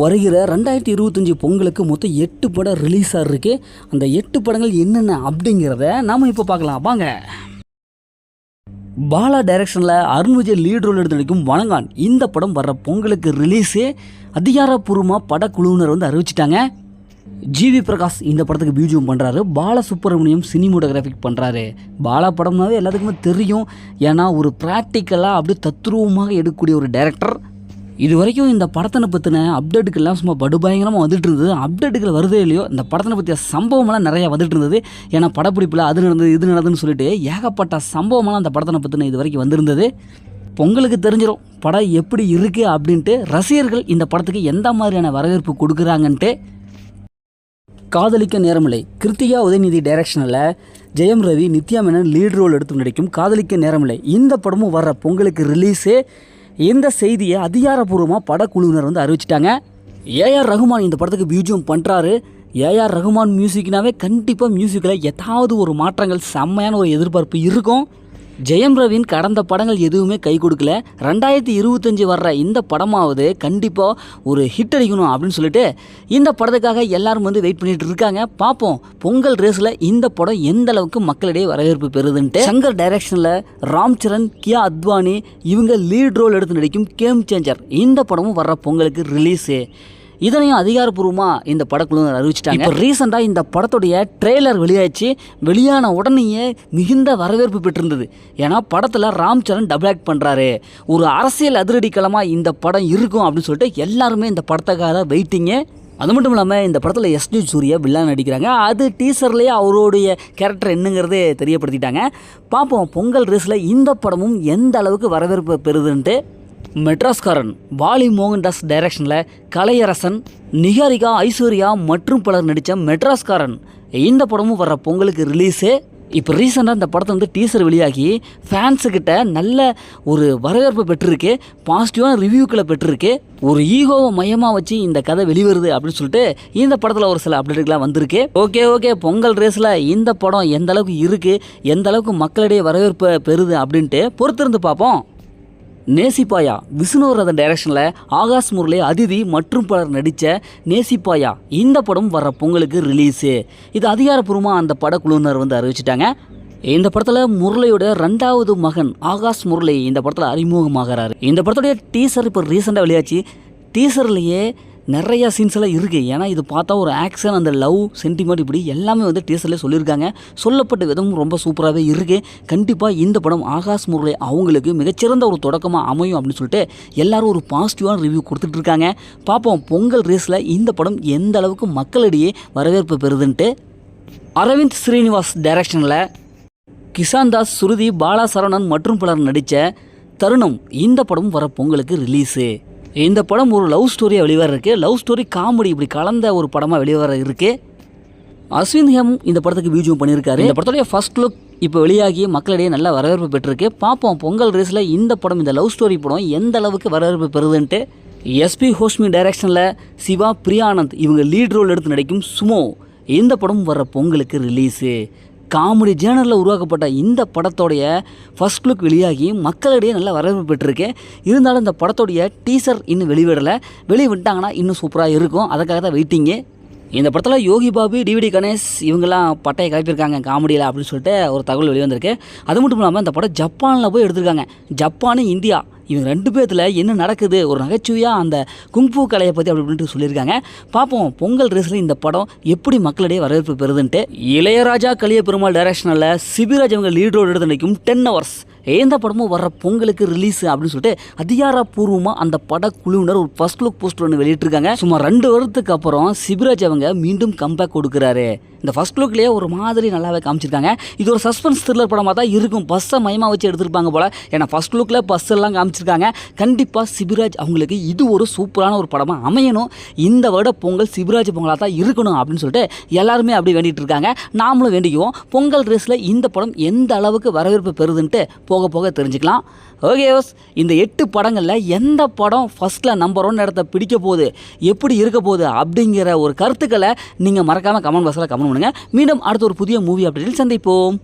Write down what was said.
வருகிற 2025 பொங்கலுக்கு மொத்தம் 8 படம் ரிலீஸ் ஆகிருக்கு. அந்த 8 படங்கள் என்னென்ன அப்படிங்கிறத நாம் இப்போ பார்க்கலாம் வாங்க. பாலா டைரக்ஷனில் அருண் விஜய் லீட் ரோல் எடுத்து நடிக்கும் வணங்கான் இந்த படம் வர்ற பொங்கலுக்கு ரிலீஸு அதிகாரப்பூர்வமாக படக்குழுவினர் அறிவிச்சிட்டாங்க. ஜிவி பிரகாஷ் இந்த படத்துக்கு பிஜிஎம் பண்ணுறாரு. பாலசுப்ரமணியம் சினிமோட்டோகிராஃபிக் பண்ணுறாரு. பாலா படம்னாவே எல்லாத்துக்குமே தெரியும். ஏன்னா ஒரு ப்ராக்டிக்கலாக அப்படியே தத்ரூபமாக எடுக்கக்கூடிய ஒரு டைரக்டர். இது வரைக்கும் இந்த படத்தினை பற்றின அப்டேட்டுக்கெல்லாம் சும்மா படுபயங்கரமாக வந்துட்டு இருந்தது. அப்டேட்டுகள் வருதே இல்லையோ இந்த படத்தினை பற்றிய சம்பவமெல்லாம் நிறையா வந்துட்டு இருந்தது. ஏன்னா படப்பிடிப்பில் அது நடந்தது இது நடந்ததுன்னு சொல்லிட்டு ஏகப்பட்ட சம்பவமெல்லாம் அந்த படத்தினை பற்றின இது வரைக்கும் வந்திருந்தது. பொங்கலுக்கு தெரிஞ்சிடும் படம் எப்படி இருக்குது அப்படின்ட்டு. ரசிகர்கள் இந்த படத்துக்கு எந்த மாதிரியான வரவேற்பு கொடுக்குறாங்கன்ட்டு. காதலிக்க நேரமில்லை கிருத்திகா உதயநிதி டைரக்ஷனில் ஜெயம் ரவி நித்யா மேனன் லீட் ரோல் எடுத்து நடிக்கும் காதலிக்க நேரமில்லை இந்த படமும் வர்ற பொங்கலுக்கு ரிலீஸு. இந்த செய்தியை அதிகாரப்பூர்வமாக படக்குழுவினர் அறிவிச்சிட்டாங்க. ஏஆர் ரகுமான் இந்த படத்துக்கு பிஜிஎம் பண்ணுறாரு. ஏஆர் ரகுமான் மியூசிக்னாவே கண்டிப்பாக மியூசிக்கில் ஏதாவது ஒரு மாற்றங்கள் செம்மையான ஒரு எதிர்பார்ப்பு இருக்கும். ஜெயம் ரவின் கடந்த படங்கள் எதுவுமே கை கொடுக்கல. 2025 வர்ற இந்த படமாவது கண்டிப்பாக ஒரு ஹிட் அடிக்கணும் அப்படின்னு சொல்லிட்டு இந்த படத்துக்காக எல்லாரும் வெயிட் பண்ணிட்டு இருக்காங்க. பார்ப்போம் பொங்கல் ரேஸில் இந்த படம் எந்த அளவுக்கு மக்களிடையே வரவேற்பு பெறுதுன்ட்டு. சங்கர் டைரக்ஷனில் ராம் சரண், கியா அத்வானி இவங்க லீட் ரோல் எடுத்து நடிக்கும் கேம் சேஞ்சர் இந்த படமும் வர்ற பொங்கலுக்கு ரிலீஸு. இதனையும் அதிகாரப்பூர்வமாக இந்த படக்குழுவினர் அறிவிச்சிட்டாங்க. இப்போ ரீசெண்டாக இந்த படத்துடைய ட்ரெய்லர் வெளியாச்சு. வெளியான உடனேயே மிகுந்த வரவேற்பு பெற்றிருந்தது. ஏன்னா படத்தில் ராம் சரண் டபுள் ஆக்ட் பண்ணுறாரு. ஒரு அரசியல் அதிரடிக்களமாக இந்த படம் இருக்கும் அப்படின்னு சொல்லிட்டு எல்லாருமே இந்த படத்துக்காக வெயிட்டிங்கு. அது மட்டும் இல்லாமல் இந்த படத்தில் எஸ்டி சூர்யா வில்லன் நடிக்கிறாங்க. அது டீசர்லேயே அவருடைய கேரக்டர் என்னங்கிறது தெரியப்படுத்திட்டாங்க. பார்ப்போம் பொங்கல் ரேஸில் இந்த படமும் எந்த அளவுக்கு வரவேற்பு பெறுதுன்ட்டு. மெட்ராஸ்காரன் வாலி மோகன்தாஸ் டைரக்ஷனில் கலையரசன், நிகாரிகா, ஐஸ்வர்யா மற்றும் பலர் நடித்த மெட்ராஸ்காரன் இந்த படமும் வர்ற பொங்கலுக்கு ரிலீஸு. இப்போ ரீசெண்டாக இந்த படத்தை டீசர் வெளியாகி ஃபேன்ஸுக்கிட்ட நல்ல ஒரு வரவேற்பு பெற்றிருக்கு. பாசிட்டிவான ரிவ்யூக்களை பெற்றிருக்கு. ஒரு ஈகோவை மையமாக வச்சு இந்த கதை வெளிவருது அப்படின்னு சொல்லிட்டு இந்த படத்தில் ஒரு சில அப்டேட்டுகள்லாம் வந்திருக்கு. ஓகே பொங்கல் ரேஸில் இந்த படம் எந்த அளவுக்கு இருக்குது, எந்த அளவுக்கு மக்களிடையே வரவேற்பை பெறுது அப்படின்ட்டு பொறுத்திருந்து பார்ப்போம். நேசிப்பாயா விஷ்ணுவர்தன் டைரக்ஷனில் ஆகாஷ் முரளி, அதிதி மற்றும் பலர் நடித்த நேசிப்பாயா இந்த படம் வர்ற பொங்கலுக்கு ரிலீஸு. இது அதிகாரப்பூர்வமாக அந்த படக்குழுவினர் அறிவிச்சிட்டாங்க. இந்த படத்தில் முரளியோட 2வது மகன் ஆகாஷ் முரளி இந்த படத்தில் அறிமுகமாகிறாரு. இந்த படத்துடைய டீசர் இப்போ ரீசெண்டாக வெளியாச்சு. டீசர்லேயே நிறையா சீன்ஸ் எல்லாம் இருக்குது. ஏன்னா இது பார்த்தா ஒரு ஆக்ஷன், அந்த லவ் சென்டிமெண்ட் இப்படி எல்லாமே டீசர்லேயே சொல்லியிருக்காங்க. சொல்லப்பட்ட விதமும் ரொம்ப சூப்பராகவே இருக்குது. கண்டிப்பாக இந்த படம் ஆகாஷ் முரளி அவங்களுக்கு மிகச்சிறந்த ஒரு தொடக்கமாக அமையும் அப்படின்னு சொல்லிட்டு எல்லாரும் ஒரு பாசிட்டிவான ரிவ்யூ கொடுத்துட்ருக்காங்க. பார்ப்போம் பொங்கல் ரேஸில் இந்த படம் எந்த அளவுக்கு மக்களிடையே வரவேற்பு பெறுதுன்ட்டு. அரவிந்த் ஸ்ரீனிவாஸ் டைரக்ஷனில் கிஷான் தாஸ், சுருதி, பாலா சரவணன் மற்றும் பலர் நடித்த தருணம் இந்த படம் வர பொங்கலுக்கு ரிலீஸு. இந்த படம் ஒரு லவ் ஸ்டோரியாக வெளிவர இருக்குது. லவ் ஸ்டோரி காமெடி இப்படி கலந்த ஒரு படமாக வெளிவர இருக்குது. அஸ்வின் ஹேம் இந்த படத்துக்கு பிஜிஎம் பண்ணியிருக்காரு. இந்த படத்துடைய ஃபர்ஸ்ட் லுக் இப்போ வெளியாகி மக்களிடையே நல்ல வரவேற்பு பெற்றிருக்கு. பார்ப்போம் பொங்கல் ரேஸில் இந்த படம், இந்த லவ் ஸ்டோரி படம் எந்த அளவுக்கு வரவேற்பு பெறுதுன்ட்டு. எஸ்பி ஹோஷ்மி டைரக்ஷனில் சிவா, பிரியானந்த் இவங்க லீட் ரோல் எடுத்து நடிக்கும் சுமோ இந்த படம் வர பொங்கலுக்கு ரிலீஸு. காமெடி ஜேனரில் உருவாக்கப்பட்ட இந்த படத்தோடைய ஃபர்ஸ்ட் லுக் வெளியாகி மக்களிடையே நல்ல வரவேற்பு பெற்றிருக்கு. இருந்தாலும் இந்த படத்தோடைய டீசர் இன்னும் வெளிவிட்டாங்கன்னா இன்னும் சூப்பராக இருக்கும். அதுக்காக தான் வெயிட்டிங்கு. இந்த படத்தில் யோகி பாபு, டிவிடி கணேஷ் இவங்கெல்லாம் பட்டையை கிளப்பியிருக்காங்க காமெடியில் அப்படின்னு சொல்லிட்டு ஒரு தகவல் வெளிவந்திருக்கு. அது மட்டும் இல்லாமல் இந்த படம் ஜப்பானில் போய் எடுத்திருக்காங்க. ஜப்பானு இந்தியா இவங்க 2 பேர்த்தில் என்ன நடக்குது, ஒரு நகைச்சுவையாக அந்த குங்ஃபூ கலையை பற்றி அப்படின்ட்டு சொல்லியிருக்காங்க. பார்ப்போம் பொங்கல் ரேஸில் இந்த படம் எப்படி மக்களிடையே வரவேற்பு பெறுதுன்ட்டு. இளையராஜா கலிய பெருமாள் டைரக்ஷனில் சிபிராஜ் அவங்க லீட் ரோல் எடுத்து நினைக்கும் 10 hours எந்த படமும் வர்ற பொங்கலுக்கு ரிலீஸ் அப்படின்னு சொல்லிட்டு அதிகாரப்பூர்வமாக அந்த படக்குழுவினர் ஒரு ஃபர்ஸ்ட் லுக் போஸ்டர் ஒன்று வெளியிட்டிருக்காங்க. சுமார் 2 வருடத்துக்கு அப்புறம் சிபிராஜ் அவங்க மீண்டும் கம்பேக் கொடுக்குறாரு. இந்த ஃபர்ஸ்ட் லுக்லேயே ஒரு மாதிரி நல்லாவே காமிச்சிருக்காங்க. இது ஒரு சஸ்பென்ஸ் த்ரில்லர் படமாக தான் இருக்கும். பஸ்ஸை மையமாக வச்சு எடுத்திருப்பாங்க போல். ஏன்னா ஃபர்ஸ்ட் லுக்கில் பஸ் எல்லாம் காமிச்சிருக்காங்க. கண்டிப்பாக சிபிராஜ் அவங்களுக்கு இது ஒரு சூப்பரான ஒரு படமாக அமையணும். இந்த வருட பொங்கல் சிபிராஜ் பொங்கலாக தான் இருக்கணும் அப்படின்னு சொல்லிட்டு எல்லாருமே அப்படி வேண்டிகிட்டு இருக்காங்க. நாமளும் வேண்டிக்குவோம். பொங்கல் ரேஸில் இந்த படம் எந்த அளவுக்கு வரவேற்பு பெறுதுன்ட்டு போக போக தெரிஞ்சுக்கலாம். ஓகே இந்த 8 படங்களில் எந்த படம் ஃபஸ்ட்டில் நம்பர் 1 இடத்த பிடிக்க போகுது, எப்படி இருக்க போகுது அப்படிங்கிற ஒரு கருத்துக்களை நீங்கள் மறக்காமல் கமெண்ட் பாக்ஸில் கமெண்ட் பண்ணுங்கள். மீண்டும் அடுத்த ஒரு புதிய மூவி அப்டேட்டில் சந்திப்போம்.